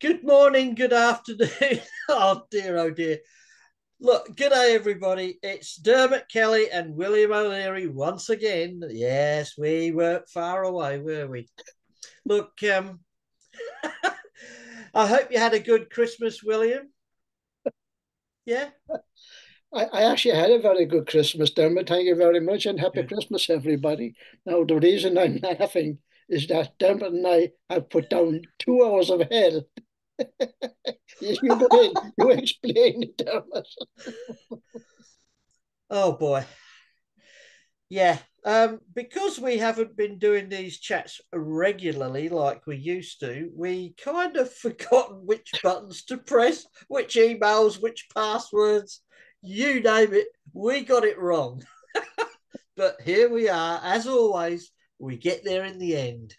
Good morning, good afternoon. Oh dear, oh dear. Look, good day, everybody. It's Dermot Kelly and William O'Leary once again. Yes, we weren't far away, were we? Look, I hope you had a good Christmas, William. Yeah, I actually had a very good Christmas, Dermot. Thank you very much, and happy good. Christmas, everybody. Now, the reason I'm laughing is that Dermot and I have put down 2 hours of hell. You go in, you explain it, Dermot. Oh boy. Yeah. Because we haven't been doing these chats regularly like we used to, we kind of forgotten which buttons to press, which emails, which passwords, you name it. We got it wrong. But here we are. As always, we get there in the end.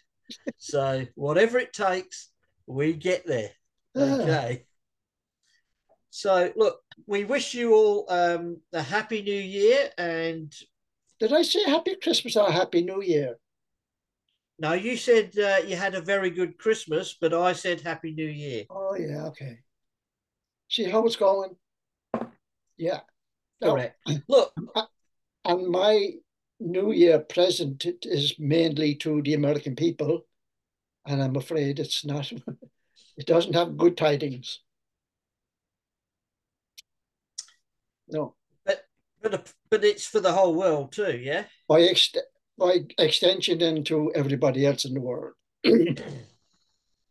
So, whatever it takes, we get there. Ah, Okay. So, look, we wish you all a happy new year. And did I say Happy Christmas or Happy New Year? no, you said you had a very good Christmas, but I said Happy New Year. Oh, yeah, okay. See how it's going? Yeah. Now, Correct. Look, and my New Year present is mainly to the American people, and I'm afraid it's not, it doesn't have good tidings. No. but it's for the whole world too, yeah. by, ext- by extension into everybody else in the world.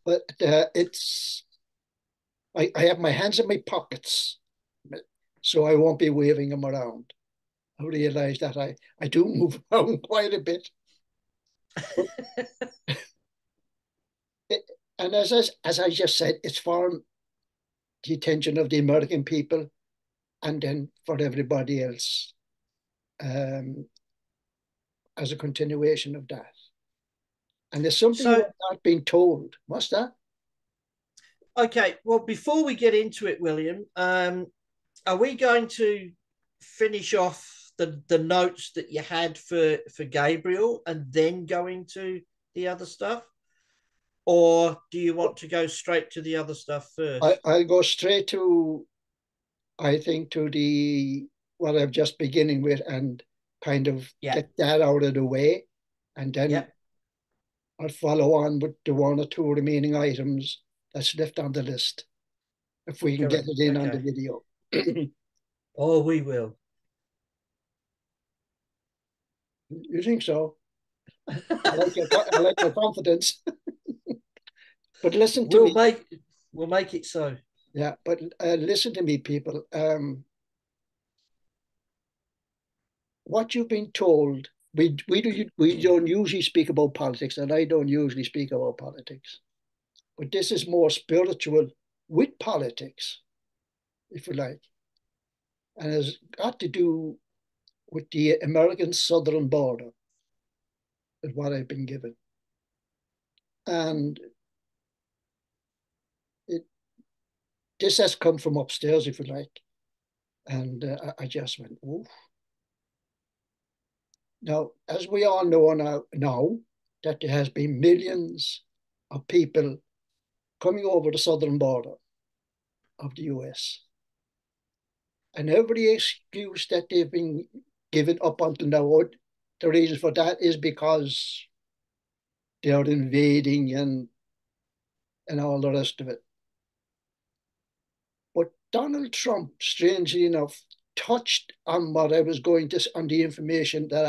But I have my hands in my pockets, so I won't be waving them around. I realize that I do move around quite a bit. But it, and as I just said, it's for the attention of the American people and then for everybody else um, as a continuation of that. And there's something So, about not being told. What's that? okay. Well, before we get into it, William, are we going to finish off the notes that you had for Gabriel and then go into the other stuff, or do you want to go straight to the other stuff first? I'll go straight to, I think, to the what I'm just beginning with and kind of Yeah. get that out of the way. And then Yep. I'll follow on with the one or two remaining items that's left on the list, if we can get Correct. it in on the Okay. video. Oh, we will. You think so? I like your confidence. But listen to We'll me. make we'll make it so. Yeah, but listen to me, people. What you've been told, we don't usually speak about politics, and I don't usually speak about politics. But this is more spiritual with politics, if you like, and has got to do with the American southern border, is what I've been given. And it, this has come from upstairs, if you like. And I just went, oh. Now, as we all know now, that there has been millions of people coming over the southern border of the US. And every excuse that they've been given up until now, the reason for that is because they are invading and all the rest of it. But Donald Trump, strangely enough, touched on what I was going to, on the information that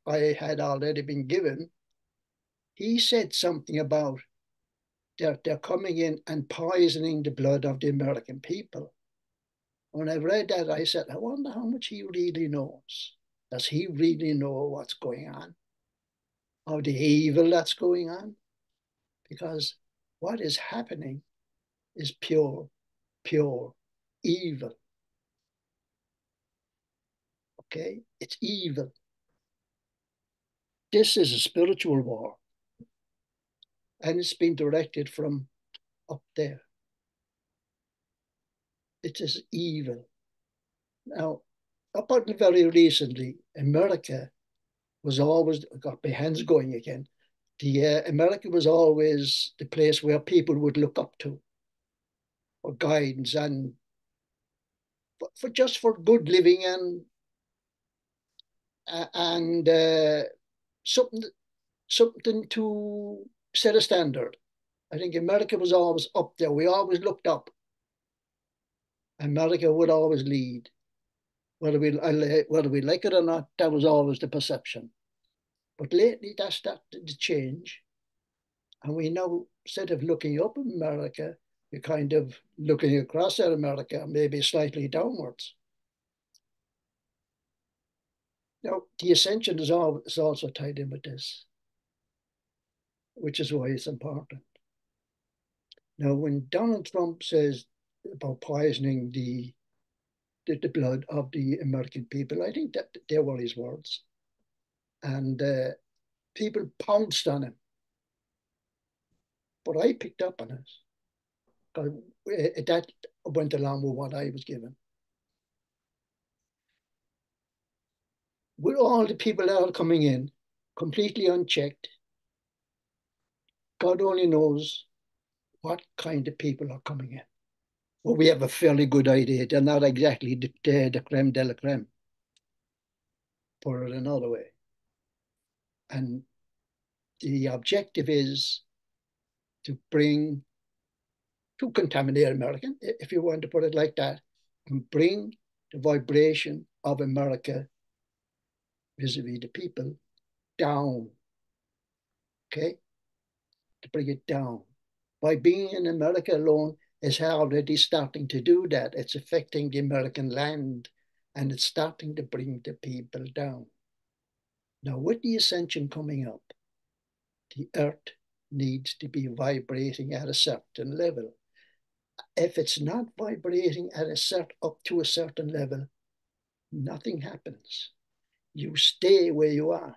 I had already been given. He said something about they're coming in and poisoning the blood of the American people. When I read that, I said, I wonder how much he really knows. Does he really know what's going on? Of the evil that's going on? Because what is happening is pure evil. Okay? It's evil. This is a spiritual war, and it's been directed from up there. It is evil. Now, up until very recently, America was always, I got my hands going again. America was always the place where people would look up to. for guidance and for just for good living and something something to set a standard. I think America was always up there. We always looked up. America would always lead, whether we like it or not. That was always the perception. But lately, that started to change, and we now, instead of looking up at America, we're kind of looking across at America, maybe slightly downwards. Now, the ascension is also tied in with this, which is why it's important. Now, when Donald Trump says about poisoning the blood of the American people, I think that they were his words. And people pounced on him. But I picked up on it. That went along with what I was given. With all the people that are coming in, completely unchecked, God only knows what kind of people are coming in. Well, we have a fairly good idea. They're not exactly the creme de la creme, put it another way. And the objective is to contaminate American, if you want to put it like that, and bring the vibration of America vis-a-vis the people down, okay? To bring it down. By being in America alone, it's already starting to do that. It's affecting the American land, and it's starting to bring the people down. Now, with the ascension coming up, the earth needs to be vibrating at a certain level. If it's not vibrating at up to a certain level, nothing happens. You stay where you are.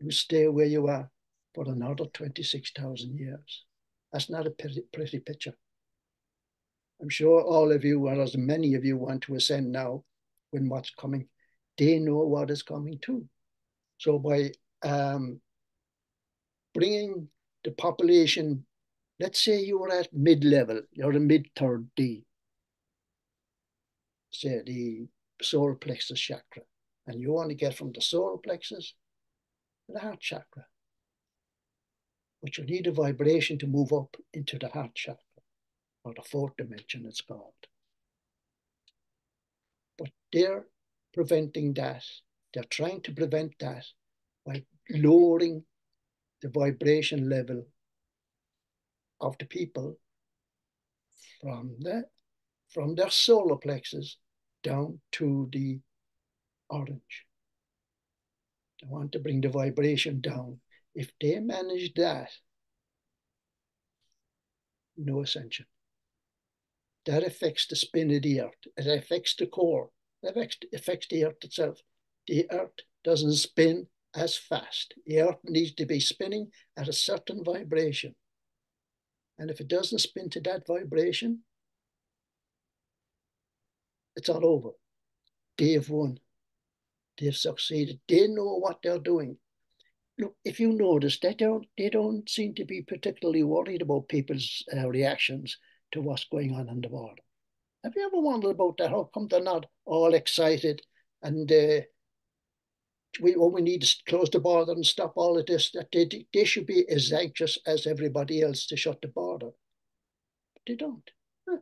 You stay where you are for another 26,000 years. That's not a pretty picture. I'm sure all of you, or as many of you, want to ascend now when what's coming. They know what is coming too. So by bringing the population, let's say you were at mid-level, you're a mid-third D, say the solar plexus chakra, and you want to get from the solar plexus to the heart chakra. But you need a vibration to move up into the heart chakra, or the fourth dimension it's called. But they're preventing that. They're trying to prevent that by lowering the vibration level of the people from their solar plexus down to the orange. They want to bring the vibration down. If they manage that, no ascension. That affects the spin of the earth. It affects the core. It affects the earth itself. The earth doesn't spin as fast. The earth needs to be spinning at a certain vibration. And if it doesn't spin to that vibration, it's all over. They've won. They've succeeded. They know what they're doing. Look, if you notice, they don't seem to be particularly worried about people's reactions to what's going on the border. Have you ever wondered about that? How come they're not all excited and we need to close the border and stop all of this? That they should be as anxious as everybody else to shut the border. But they don't. The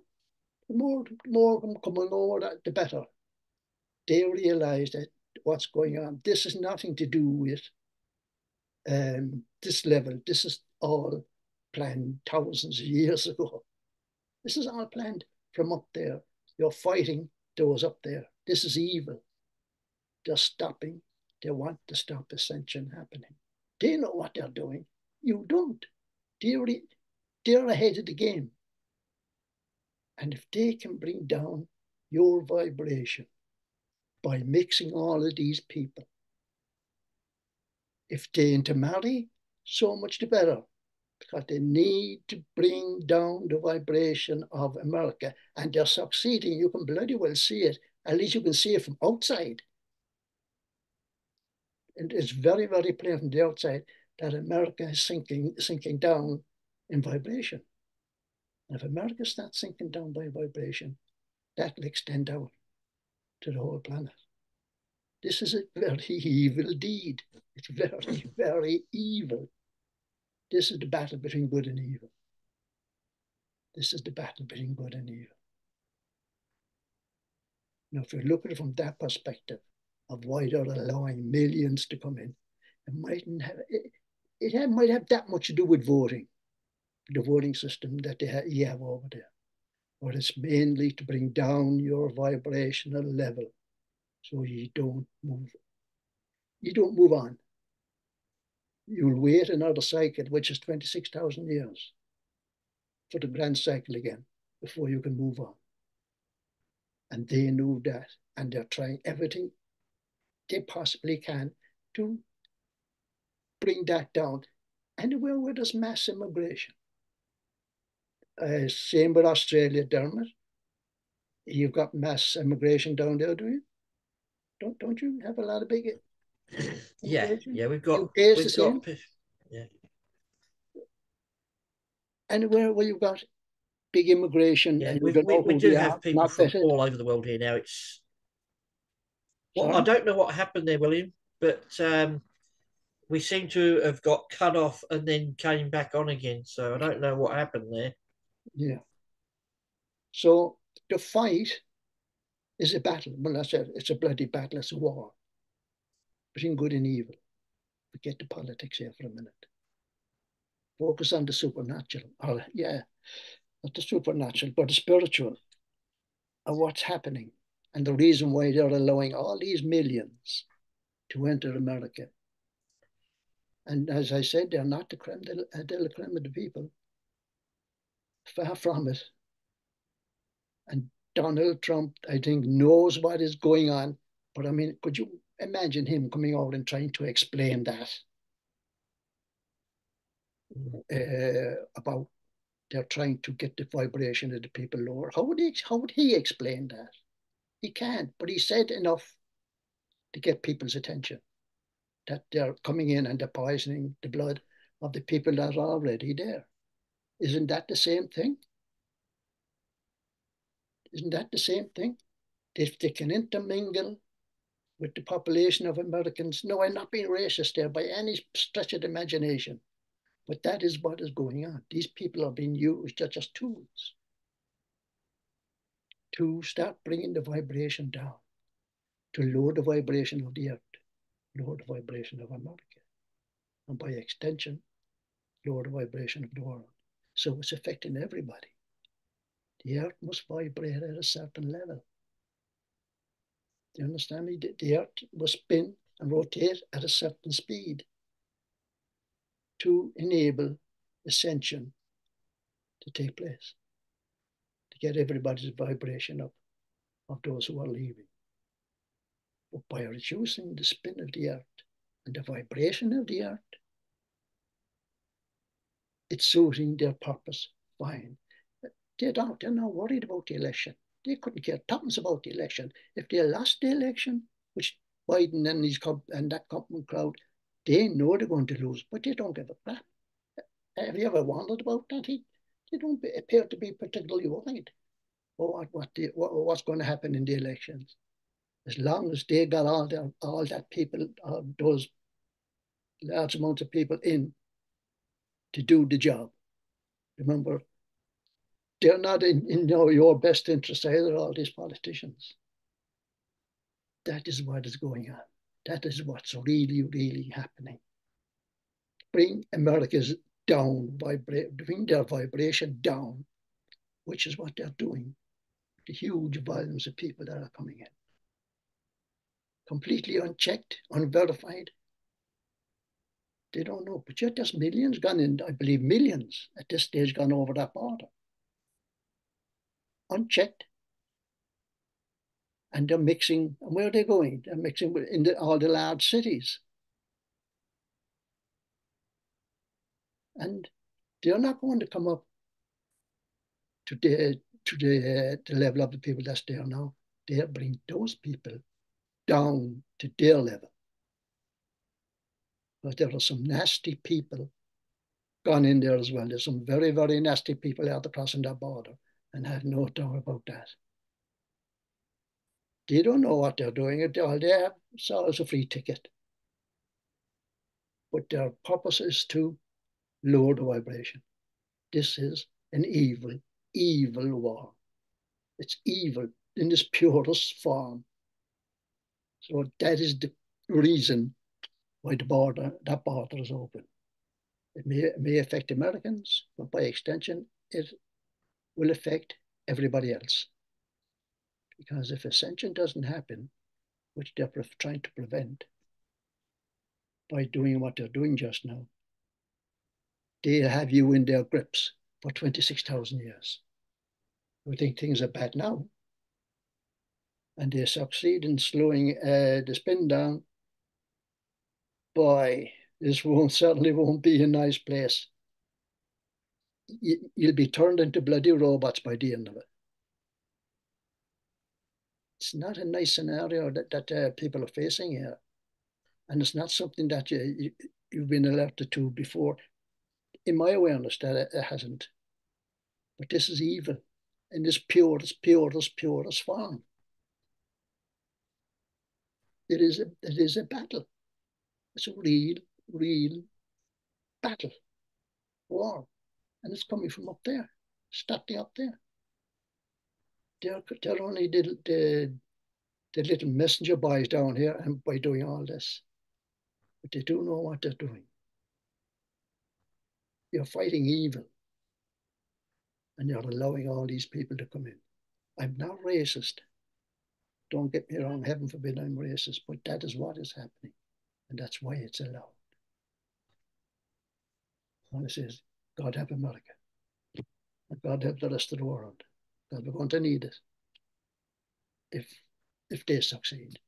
more of them coming over, the better. They realize that what's going on. This has nothing to do with this level. This is all planned thousands of years ago. This is all planned from up there. You're fighting those up there. This is evil. They're stopping. They want to stop ascension happening. They know what they're doing. You don't. They're ahead of the game. And if they can bring down your vibration by mixing all of these people, if they intermarry, so much the better, because they need to bring down the vibration of America, and they're succeeding. You can bloody well see it. At least you can see it from outside. And it's very, very plain from the outside that America is sinking down in vibration. And if America starts sinking down by vibration, that will extend out to the whole planet. This is a very evil deed. It's very, very evil. This is the battle between good and evil. This is the battle between good and evil. Now, if you look at it from that perspective of why they're allowing millions to come in, it might have that much to do with voting, the voting system that you have over there. But it's mainly to bring down your vibrational level so you don't move. You don't move on. You'll wait another cycle, which is 26,000 years, for the grand cycle again before you can move on. And they know that, and they're trying everything they possibly can to bring that down. Anywhere where there's mass immigration. Same with Australia, Dermot. You've got mass immigration down there, do you? Don't you have a lot of big Yeah, immigration? yeah, UK is the we've same. got yeah. Anywhere where you've got big immigration Yeah, and you don't know we who do they have are, people not from vetted. all over the world here now. It's well, I Sorry? don't know what happened there, William, but we seem to have got cut off and then came back on again. So I don't know what happened there. Yeah. So the fight is a battle. Well, I said it's a bloody battle, it's a war between good and evil. Forget the politics here for a minute. Focus on the supernatural. Or, yeah, not the supernatural, but the spiritual of what's happening and the reason why they're allowing all these millions to enter America. And as I said, they're not the creme de la creme of the people. Far from it. And Donald Trump, I think, knows what is going on. But I mean, could you imagine him coming out and trying to explain that about they're trying to get the vibration of the people lower? How would he explain that? He can't, but he said enough to get people's attention that they're coming in and they're poisoning the blood of the people that are already there. Isn't that the same thing? Isn't that the same thing? If they can intermingle with the population of Americans, no, I'm not being racist there by any stretch of the imagination, but that is what is going on. These people are being used as tools to start bringing the vibration down, to lower the vibration of the earth, lower the vibration of America, and by extension, lower the vibration of the world. So it's affecting everybody. The earth must vibrate at a certain level. Do you understand me? The earth must spin and rotate at a certain speed to enable ascension to take place, to get everybody's vibration up of those who are leaving. But by reducing the spin of the earth and the vibration of the earth, it's suiting their purpose fine. They're not worried about the election. They couldn't care tuppence about the election. If they lost the election, which Biden and that company crowd, they know they're going to lose, but they don't give a crap. Have you ever wondered about that? They don't appear to be particularly worried about what's going to happen in the elections. As long as they got all that people, those large amounts of people in to do the job. Remember, they're not in your best interest either, all these politicians. That is what is going on. That is what's really, really happening. Bring America's down, bring their vibration down, which is what they're doing. The huge volumes of people that are coming in. Completely unchecked, unverified. They don't know. But yet there's millions gone in, I believe millions at this stage gone over that border. Unchecked. And they're mixing, and where are they going? They're mixing in all the large cities. And they're not going to come up to the level of the people that's there now. They'll bring those people down to their level. But there are some nasty people gone in there as well. There's some very, very nasty people out there crossing that border, and I have no doubt about that. They don't know what they're doing. All they have saw is a free ticket. But their purpose is to lower the vibration. This is an evil, evil war. It's evil in its purest form. So that is the reason why that border is open. It may affect Americans, but by extension, it will affect everybody else. Because if ascension doesn't happen, which they're trying to prevent by doing what they're doing just now, they'll have you in their grips for 26,000 years. We think things are bad now, and they succeed in slowing the spin down. Boy, this certainly won't be a nice place. You'll be turned into bloody robots by the end of it. It's not a nice scenario that people are facing here. And it's not something that you've been alerted to before. In my awareness, that it hasn't. But this is evil in this purest form. It is a battle. It's a real battle, war. And it's coming from up there, starting up there. They're only the little messenger boys down here and by doing all this. But they do know what they're doing. You're fighting evil. And you're allowing all these people to come in. I'm not racist. Don't get me wrong, heaven forbid I'm racist, but that is what is happening. And that's why it's allowed. And it says, God help America. And God help the rest of the world. Because we're going to need it if they succeed.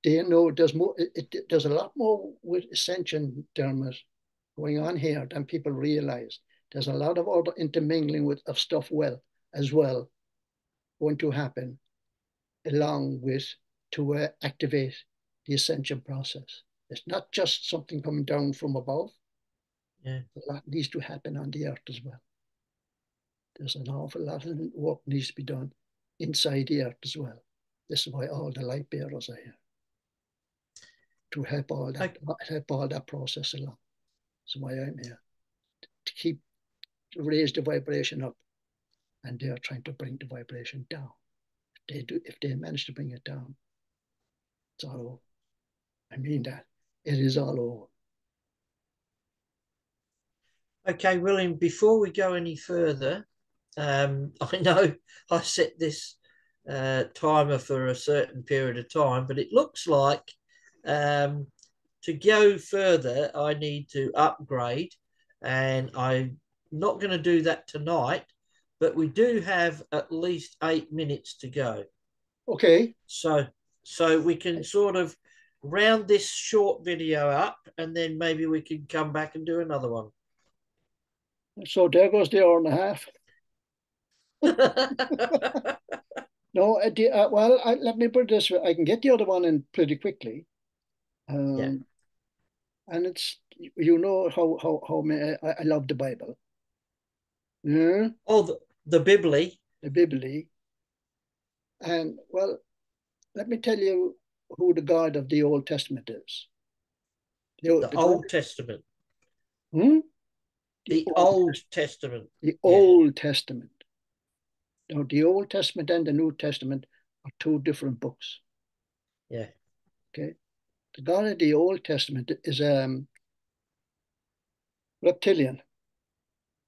They know there's more. There's a lot more with ascension, Dermot, going on here than people realize. There's a lot of other intermingling of stuff as well going to happen along with to activate the ascension process. It's not just something coming down from above. Yeah. A lot needs to happen on the earth as well. There's an awful lot of work needs to be done inside the earth as well. This is why all the light bearers are here to help all that process along. That's why I'm here to raise the vibration up, and they are trying to bring the vibration down. If they manage to bring it down, it's all over. I mean that. It is all over. Okay, William, before we go any further, I know I set this timer for a certain period of time, but it looks like um, to go further, I need to upgrade, and I'm not going to do that tonight, but we do have at least 8 minutes to go. Okay. So we can sort of round this short video up, and then maybe we can come back and do another one. So there goes the hour and a half. No, well, let me put it this way. I can get the other one in pretty quickly. Yeah. And it's, how I love the Bible. Yeah, Oh, the Bibli. the Bible. And, well, let me tell you who the God of the Old Testament is. The The God, Old Testament. hmm? The The Old Old Testament. Testament. The Yeah. Old Testament. Now, the Old Testament and the New Testament are two different books. Yeah. Okay. The God of the Old Testament is reptilian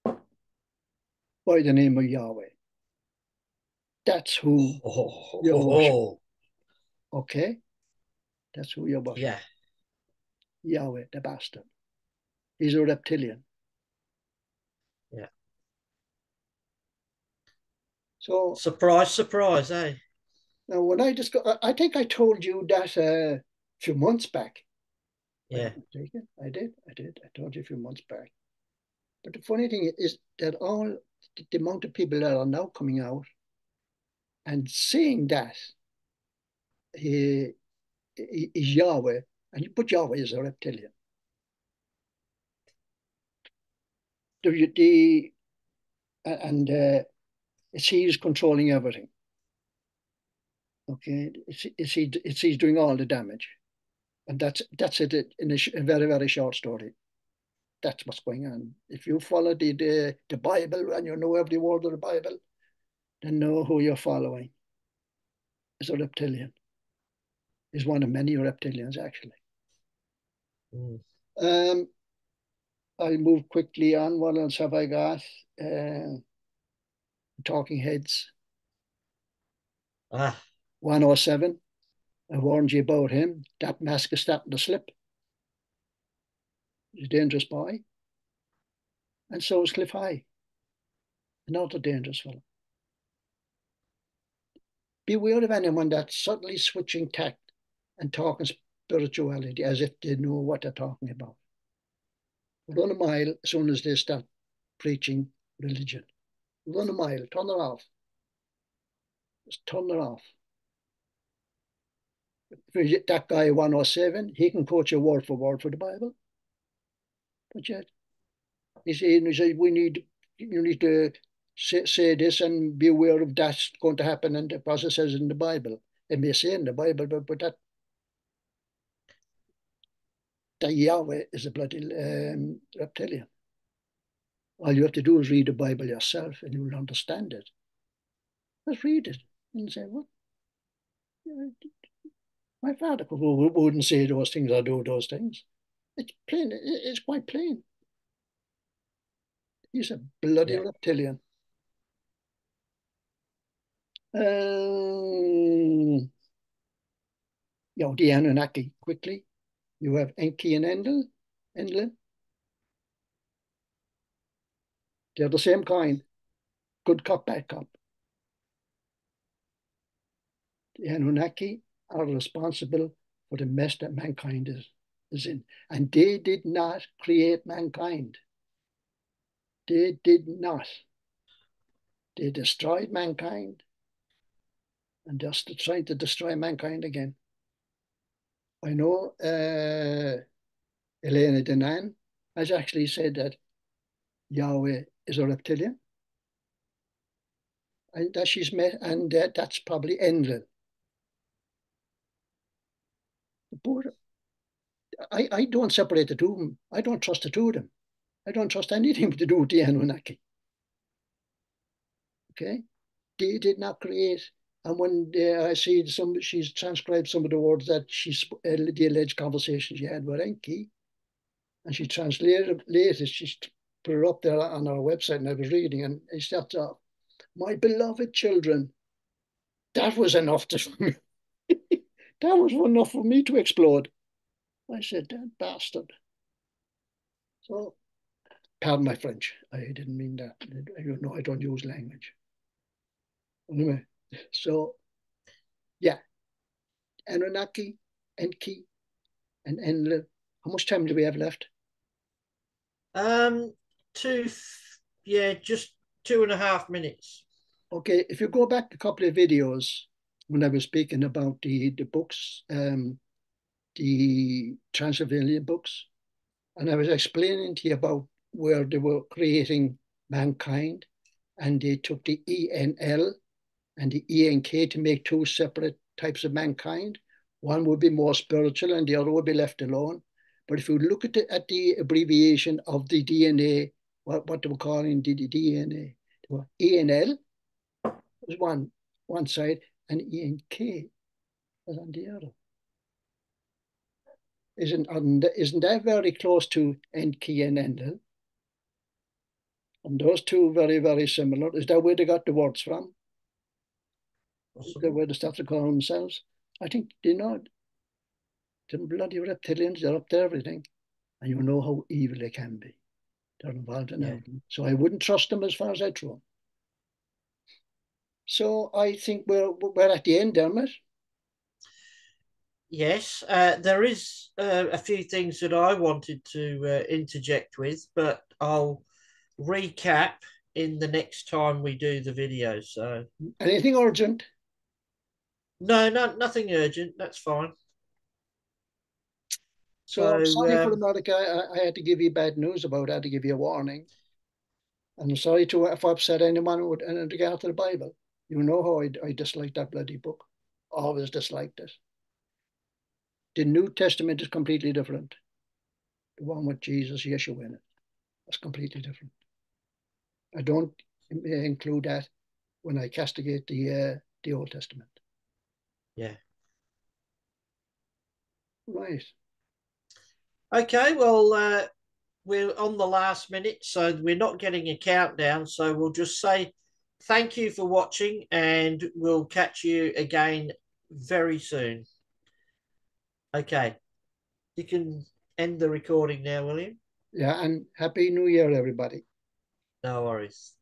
by the name of Yahweh. That's who you're worshiping. Oh, Okay? That's who you're worshiping. yeah. Yahweh, the bastard. He's a reptilian. Yeah. So Surprise, surprise, eh? now when I think I told you that a few months back. I Yeah. told you a few months back. But the funny thing is that all the amount of people that are now coming out and saying that he is Yahweh, and you put Yahweh as a reptilian. the and it's he's controlling everything. Okay, it's he's doing all the damage, and that's it in a very very short story. That's what's going on. If you follow the Bible and you know every word of the Bible, then know who you're following. Is a reptilian. Is one of many reptilians actually. Mm. Um, I'll move quickly on. What else have I got? Talking Heads Ah, 107. I warned you about him. That mask is starting to slip. He's a dangerous boy. And so is Cliff High, another dangerous fellow. Beware of anyone that's suddenly switching tact and talking spirituality as if they know what they're talking about. Run a mile as soon as they start preaching religion. Run a mile, turn it off. Just turn it off. That guy 107, he can quote you word for word for the Bible. But yet, he said you need to say this and be aware of that's going to happen, and the process says in the Bible. It may say in the Bible, but that Yahweh is a bloody reptilian. All you have to do is read the Bible yourself and you'll understand it. Just read it and say, well, my father wouldn't say those things or do those things. It's plain, it's quite plain. He's a bloody yeah. reptilian. Um, the Anunnaki, quickly. You have Enki and Enlil. They're the same kind. Good cop, bad cop. The Anunnaki are responsible for the mess that mankind is in. And they did not create mankind. They did not. They destroyed mankind and just trying to destroy mankind again. I know Elena Denan has actually said that Yahweh is a reptilian and that she's met, and that's probably Enlil. But I don't separate the two of them. I don't trust the two of them. I don't trust anything to do with the Anunnaki. Okay? They did not create. And when I see she's transcribed some of the words that the alleged conversation she had with Enki, and she translated later, she put it up there on our website, and I was reading, and it starts off, "My beloved children," that was enough to that was enough for me to explode. I said, "That bastard." So, pardon my French. I didn't mean that. You know, I don't use language. Anyway, so yeah, Anunnaki, Enki, and Enlil. How much time do we have left? Um, two, yeah, just 2.5 minutes. Okay, if you go back a couple of videos when I was speaking about the books, the Transylvanian books, and I was explaining to you about where they were creating mankind, and they took the ENL and the ENK to make two separate types of mankind. One would be more spiritual, and the other would be left alone. But if you look at the abbreviation of the DNA, what they were calling the DNA, ENL was one side, and ENK was on the other. Isn't that very close to Enki and Enlil? And those two very, very similar. Is that where they got the words from? Is that Possible. where they started calling themselves? I think they know them bloody reptilians, they're up to everything. And you know how evil they can be. They're involved in Yeah. everything. So I wouldn't trust them as far as I throw them. So I think we're at the end, Dermot. Yes, there is a few things that I wanted to interject with, but I'll recap in the next time we do the video. So Anything urgent? no, nothing urgent. That's fine. So I'm So sorry for America. I had to give you bad news about it. I had to give you a warning. And I'm sorry to if I upset anyone with in regard to the Bible. You know how I dislike that bloody book. Always disliked it. The New Testament is completely different. The one with Jesus, Yeshua in it. That's completely different. I don't include that when I castigate the Old Testament. Yeah. Right. Okay. Well, we're on the last minute, so we're not getting a countdown. So we'll just say thank you for watching, and we'll catch you again very soon. Okay. You can end the recording now, William. Yeah, and Happy New Year, everybody. No worries.